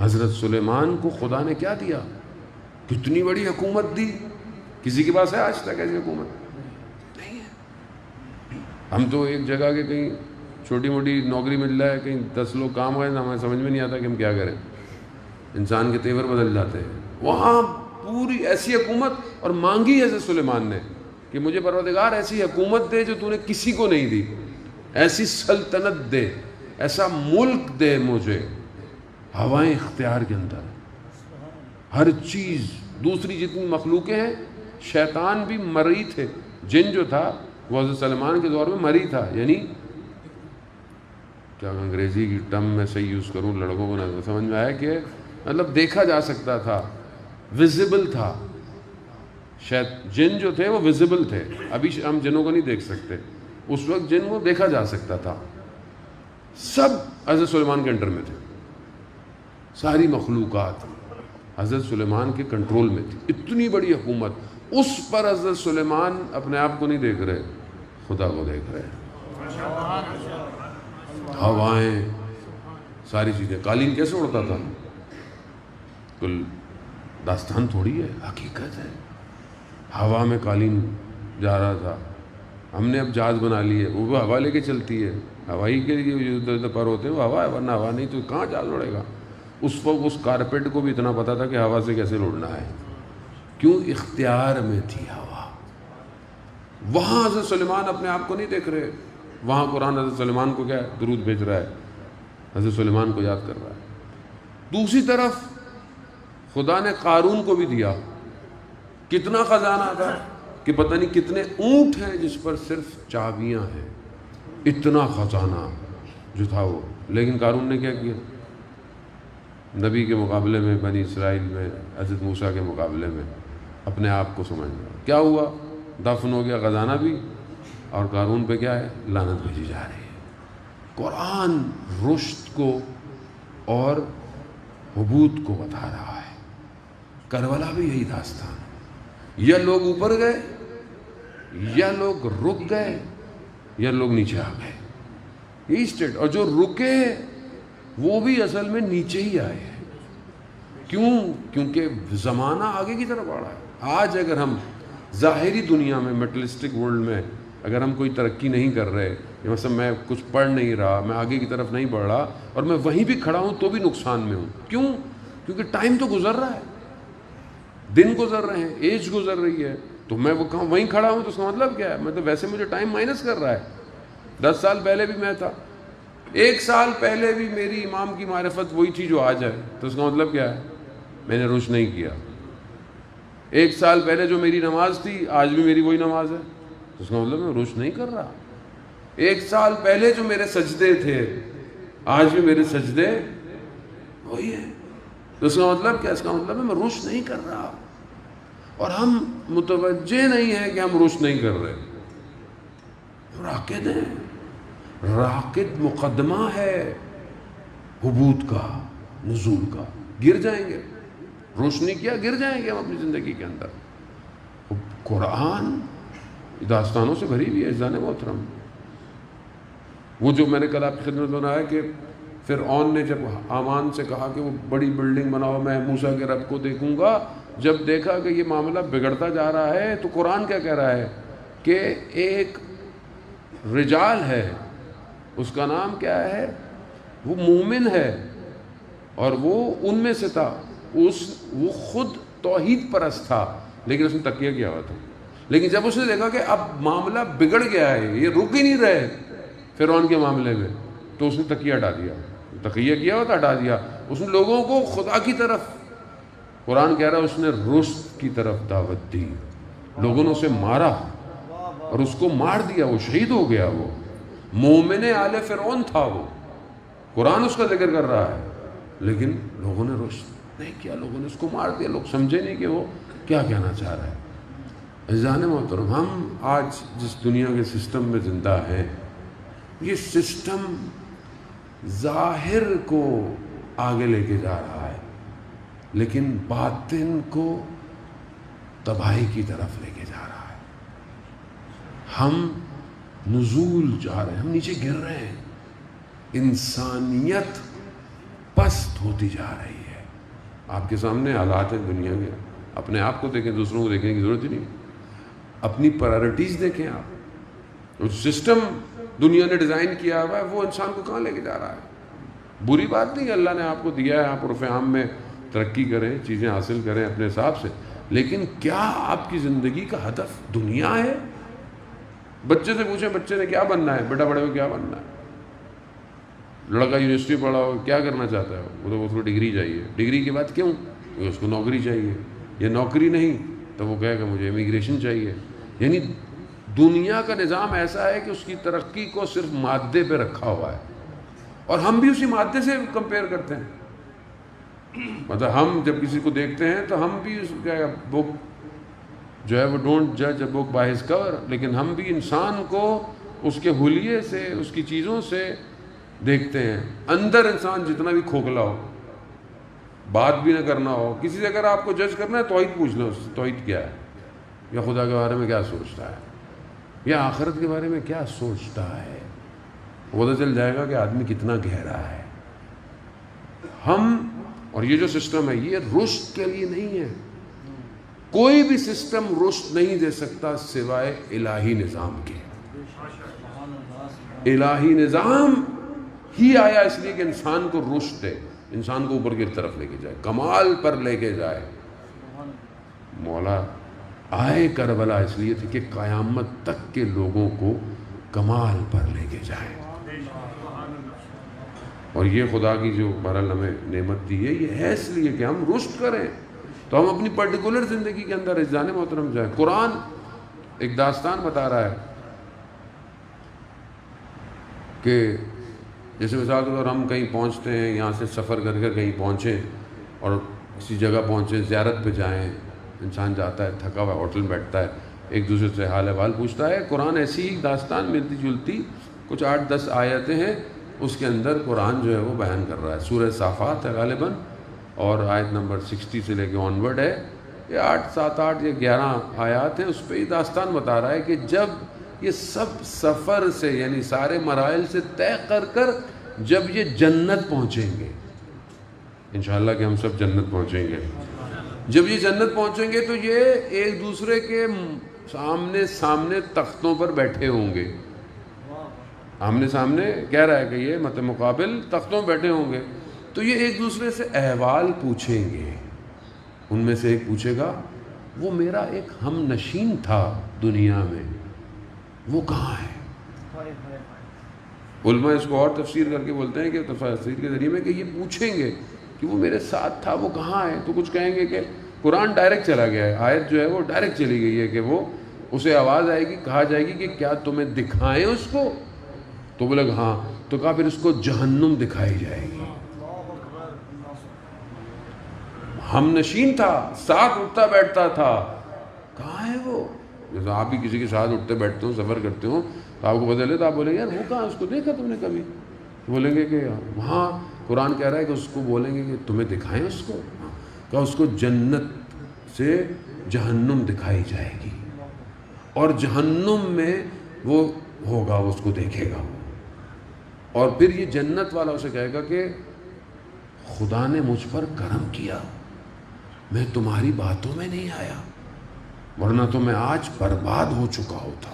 حضرت سلیمان کو خدا نے کیا دیا؟ کتنی بڑی حکومت دی. کسی کے پاس ہے آج تک ایسی حکومت؟ نہیں ہے. ہم تو ایک جگہ کے کہیں چھوٹی موٹی نوکری مل جائے, کہیں 10 لوگ کام کریں, ہمیں سمجھ میں نہیں آتا کہ ہم کیا کریں, انسان کے تیور بدل جاتے ہیں. وہاں پوری ایسی حکومت, اور مانگی حضرت سلیمان نے کہ مجھے پروردگار ایسی حکومت دے جو تو نے کسی کو نہیں دی, ایسی سلطنت دے, ایسا ملک دے مجھے, ہوائیں اختیار کے اندر, ہر چیز. دوسری جتنی مخلوقیں ہیں, شیطان بھی مری تھے. جن جو تھا وہ حضرت سلیمان کے دور میں مری تھا, یعنی کیا انگریزی کی ٹرم میں صحیح یوز کروں, لڑکوں کو نہ سمجھ میں آیا کہ مطلب دیکھا جا سکتا تھا, ویزیبل تھا. جن جو تھے وہ ویزیبل تھے. ابھی ہم جنوں کو نہیں دیکھ سکتے, اس وقت جن کو دیکھا جا سکتا تھا. سب حضرت سلیمان کے انڈر میں تھے, ساری مخلوقات حضرت سلیمان کے کنٹرول میں تھی. اتنی بڑی حکومت, اس پر حضرت سلیمان اپنے آپ کو نہیں دیکھ رہے, خدا کو دیکھ رہے. ہوائیں, ساری چیزیں. قالین کیسے اڑتا تھا؟ کل داستان تھوڑی ہے, حقیقت ہے. ہوا میں قالین جا رہا تھا. ہم نے اب جہاز بنا لی ہے, وہ ہوا لے کے چلتی ہے. ہوائی کے لیے جو پر ہوتے ہیں وہ ہوا ہے, ورنہ ہوا نہیں تو کہاں جہاز اڑے گا. اس وقت اس کارپیٹ کو بھی اتنا پتا تھا کہ ہوا سے کیسے اڑنا ہے. کیوں؟ اختیار میں تھی ہوا. وہاں حضرت سلیمان اپنے آپ کو نہیں دیکھ رہے. وہاں قرآن حضرت سلیمان کو کیا ہے, درود بھیج رہا ہے, حضرت سلیمان کو یاد کر رہا ہے. دوسری طرف خدا نے قارون کو بھی دیا. کتنا خزانہ تھا کہ پتہ نہیں کتنے اونٹ ہیں جس پر صرف چابیاں ہیں. اتنا خزانہ جو تھا وہ. لیکن قارون نے کیا کیا؟ نبی کے مقابلے میں, بنی اسرائیل میں, حضرت موسیٰ کے مقابلے میں اپنے آپ کو سمجھنا. کیا ہوا؟ دفن ہو گیا خزانہ بھی, اور قارون پہ کیا ہے, لعنت بھیجی جا رہی ہے. قرآن رشد کو اور حبوط کو بتا رہا ہے. کربلا بھی یہی داستان. یا لوگ اوپر گئے, یا لوگ رک گئے, یا لوگ نیچے آ گئے. یہی اسٹیٹ. اور جو رکے وہ بھی اصل میں نیچے ہی آئے ہیں. کیوں؟ کیونکہ زمانہ آگے کی طرف بڑھا ہے. آج اگر ہم ظاہری دنیا میں, میٹلسٹک ورلڈ میں اگر ہم کوئی ترقی نہیں کر رہے, یا مثلا میں کچھ پڑھ نہیں رہا, میں آگے کی طرف نہیں بڑھ رہا, اور میں وہیں بھی کھڑا ہوں تو بھی نقصان میں ہوں. کیوں؟ کیونکہ ٹائم تو گزر رہا ہے, دن گزر رہے ہیں, ایج گزر رہی ہے. تو میں وہ کہاں وہیں کھڑا ہوں تو اس کا مطلب کیا ہے؟ مطلب ویسے مجھے ٹائم مائنس کر رہا ہے. 10 سال پہلے بھی میں تھا, 1 سال پہلے بھی میری امام کی معرفت وہی تھی جو آج ہے. تو اس کا مطلب کیا ہے؟ میں نے رشد نہیں کیا. 1 سال پہلے جو میری نماز تھی آج بھی میری وہی نماز ہے. تو اس کا مطلب میں رشد نہیں کر رہا. 1 سال پہلے جو میرے سجدے تھے آج بھی میرے سجدے وہی ہیں. تو اس کا مطلب کیا؟ اس کا مطلب ہے میں رشد نہیں کر رہا. اور ہم متوجہ نہیں ہیں کہ ہم رشد نہیں کر رہے. راکد ہیں. راکد مقدمہ ہے حبوط کا, نزول کا. گر جائیں گے, رشد نہیں کیا گر جائیں گے ہم اپنی زندگی کے اندر. قرآن داستانوں سے بھری ہوئی ہے عزیزان محترم. وہ جو میں نے کل آپ کی خدمت بنایا کہ فرعون نے جب حامان سے کہا کہ وہ بڑی بلڈنگ بناؤ, میں موسیٰ کے رب کو دیکھوں گا, جب دیکھا کہ یہ معاملہ بگڑتا جا رہا ہے تو قرآن کیا کہہ رہا ہے کہ ایک رجال ہے, اس کا نام کیا ہے, وہ مومن ہے, اور وہ ان میں سے تھا. وہ خود توحید پرست تھا, لیکن اس نے تقیہ کیا ہوا تھا. لیکن جب اس نے دیکھا کہ اب معاملہ بگڑ گیا ہے, یہ رک ہی نہیں رہے فرعون کے معاملے میں, تو اس نے تقیہ ہٹا دیا. تقیہ کیا ہوا تھا, ہٹا دیا. اس نے لوگوں کو خدا کی طرف, قرآن کہہ رہا ہے اس نے رشد کی طرف دعوت دی. لوگوں نے اسے مارا اور اس کو مار دیا, وہ شہید ہو گیا. وہ مومن آل فرعون تھا, وہ قرآن اس کا ذکر کر رہا ہے, لیکن لوگوں نے رشد نہیں کیا, لوگوں نے اس کو مار دیا. لوگ سمجھے نہیں کہ وہ کیا کہنا چاہ رہا ہے. عزیزان محترم, ہم آج جس دنیا کے سسٹم میں زندہ ہیں, یہ سسٹم ظاہر کو آگے لے کے جا رہا ہے, لیکن باطن کو تباہی کی طرف لے کے جا رہا ہے. ہم نزول جا رہے ہیں, ہم نیچے گر رہے ہیں. انسانیت پست ہوتی جا رہی ہے. آپ کے سامنے حالات ہیں دنیا کے، اپنے آپ کو دیکھیں، دوسروں کو دیکھنے کی ضرورت ہی نہیں، اپنی پرائرٹیز دیکھیں آپ۔ اس سسٹم دنیا نے ڈیزائن کیا ہوا ہے وہ انسان کو کہاں لے کے جا رہا ہے؟ بری بات نہیں، اللہ نے آپ کو دیا ہے، آپ عرف عام میں ترقی کریں، چیزیں حاصل کریں اپنے حساب سے، لیکن کیا آپ کی زندگی کا ہدف دنیا ہے؟ بچے سے پوچھیں بچے نے کیا بننا ہے، بیٹا بڑے ہو کیا بننا ہے؟ لڑکا یونیورسٹی پڑھا ہو کیا کرنا چاہتا ہے؟ وہ تو ڈگری چاہیے، ڈگری کے بعد کیوں؟ اس کو نوکری چاہیے، یہ نوکری نہیں تو وہ کہے گا مجھے امیگریشن چاہیے۔ یعنی دنیا کا نظام ایسا ہے کہ اس کی ترقی کو صرف مادے پہ رکھا ہوا ہے، اور ہم بھی اسی مادے سے کمپیئر کرتے ہیں۔ مطلب ہم جب کسی کو دیکھتے ہیں تو ہم بھی اس کا بک جو ہے وہ ڈونٹ جج اے بک بائی ہز کور، لیکن ہم بھی انسان کو اس کے حلیے سے، اس کی چیزوں سے دیکھتے ہیں۔ اندر انسان جتنا بھی کھوکھلا ہو، بات بھی نہ کرنا ہو، کسی سے اگر آپ کو جج کرنا ہے توحید پوچھ لو، توحید کیا ہے، یا خدا کے بارے میں کیا سوچتا ہے، یا آخرت کے بارے میں کیا سوچتا ہے، پتہ چل جائے گا کہ آدمی کتنا گہرا ہے۔ ہم اور یہ جو سسٹم ہے یہ رشد کے لیے نہیں ہے، کوئی بھی سسٹم رشد نہیں دے سکتا سوائے الہی نظام کے۔ الہی نظام ہی آیا اس لیے کہ انسان کو رشد دے، انسان کو اوپر کی طرف لے کے جائے، کمال پر لے کے جائے۔ مولا آئے کربلا اس لیے تھی کہ قیامت تک کے لوگوں کو کمال پر لے کے جائے، اور یہ خدا کی جو بہرحال ہمیں نعمت دی ہے یہ ہے اس لیے کہ ہم رشد کریں، تو ہم اپنی پرٹیکولر زندگی کے اندر جان محترم جائیں۔ قرآن ایک داستان بتا رہا ہے کہ جیسے مثال کے طور ہم کہیں پہنچتے ہیں، یہاں سے سفر کر کر کہیں پہنچیں اور کسی جگہ پہنچیں، زیارت پہ جائیں، انسان جاتا ہے تھکا ہوا ہوٹل میں بیٹھتا ہے، ایک دوسرے سے حال احوال پوچھتا ہے۔ قرآن ایسی ہی داستان ملتی جلتی کچھ 8-10 آیتیں ہیں، اس کے اندر قرآن جو ہے وہ بیان کر رہا ہے۔ سورہ صافات ہے غالباً، اور آیت نمبر 60 سے لے کے آنورڈ ہے، یہ 7 8 یا 11 آیات ہیں، اس پہ یہ داستان بتا رہا ہے کہ جب یہ سب سفر سے یعنی سارے مراحل سے طے کر کر جب یہ جنت پہنچیں گے، انشاءاللہ کہ ہم سب جنت پہنچیں گے، جب یہ جنت پہنچیں گے تو یہ ایک دوسرے کے سامنے تختوں پر بیٹھے ہوں گے، آمنے سامنے کہہ رہا ہے کہ یہ مت مقابل تختوں بیٹھے ہوں گے، تو یہ ایک دوسرے سے احوال پوچھیں گے۔ ان میں سے ایک پوچھے گا وہ میرا ایک ہم نشین تھا دنیا میں، وہ کہاں ہے؟ علماء اس کو اور تفسیر کر کے بولتے ہیں کہ تفسیر کے ذریعے میں کہ یہ پوچھیں گے کہ وہ میرے ساتھ تھا وہ کہاں ہے، تو کچھ کہیں گے کہ قرآن ڈائریکٹ چلا گیا ہے، آیت جو ہے وہ ڈائریکٹ چلی گئی ہے کہ وہ اسے آواز آئے گی، کہا جائے گی کہ کیا تمہیں دکھائیں اس کو، تو بولے گا ہاں، تو کہا پھر اس کو جہنم دکھائی جائے گی۔ ہم نشین تھا، ساتھ اٹھتا بیٹھتا تھا، کہاں ہے وہ؟ جیسے آپ بھی کسی کے ساتھ اٹھتے بیٹھتے ہو، سفر کرتے ہو، تو آپ کو پتہ چلے تو آپ بولیں گے یار وہ کہاں، اس کو دیکھا تم نے کبھی؟ بولیں گے کہ وہاں قرآن کہہ رہا ہے کہ اس کو بولیں گے کہ تمہیں دکھائیں اس کو، کہ اس کو جنت سے جہنم دکھائی جائے گی، اور جہنم میں وہ ہوگا، اس کو دیکھے گا، اور پھر یہ جنت والا اسے کہے گا کہ خدا نے مجھ پر کرم کیا، میں تمہاری باتوں میں نہیں آیا، ورنہ تو میں آج برباد ہو چکا ہوتا۔